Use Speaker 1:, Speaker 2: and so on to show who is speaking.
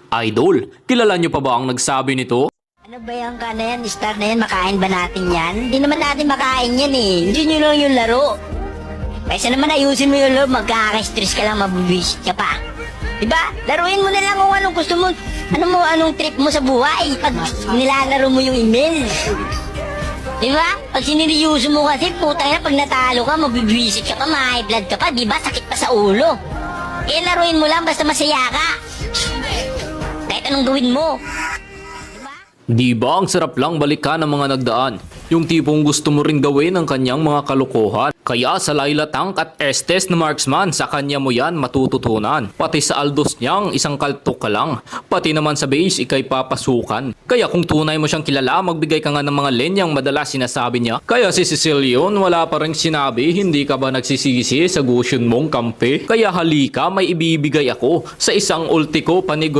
Speaker 1: Idol, kilala nyo pa ba ang nagsabi nito?
Speaker 2: Ano ba yan ka na yan? Star na yan? Makain ba natin yan? Hindi naman natin makain yan eh. Hindi nyo lang yung laro. Kaysa naman ayusin mo yung laro, magkaka-stress ka lang, mabubisit ka pa. Diba? Laruin mo na lang kung anong gusto mo. Anong trip mo sa buhay. Pag nilalaro mo yung email. Diba? Pag siniryoso mo kasi, putang na, pag natalo ka, mabibisit ka pa, may blood ka pa, diba? Sakit pa sa ulo. Eh, laruin mo lang basta masaya ka. Kahit anong gawin mo.
Speaker 1: Di ba ang sarap lang balikan ng mga nagdaan? Yung tipong gusto mo ring gawin ang kanyang mga kalokohan. Kaya sa Laila Tank at Estes na marksman, sa kanya mo yan matututunan. Pati sa Aldos niyang isang kaltok ka lang. Pati naman sa base ikay papasukan. Kaya kung tunay mo siyang kilala, magbigay ka nga ng mga linyang madalas sinasabi niya. Kaya si Cecilion wala pa rin sinabi, hindi ka ba nagsisisi sa gusyon mong kampe? Kaya halika, may ibibigay ako sa isang ultiko panigurado.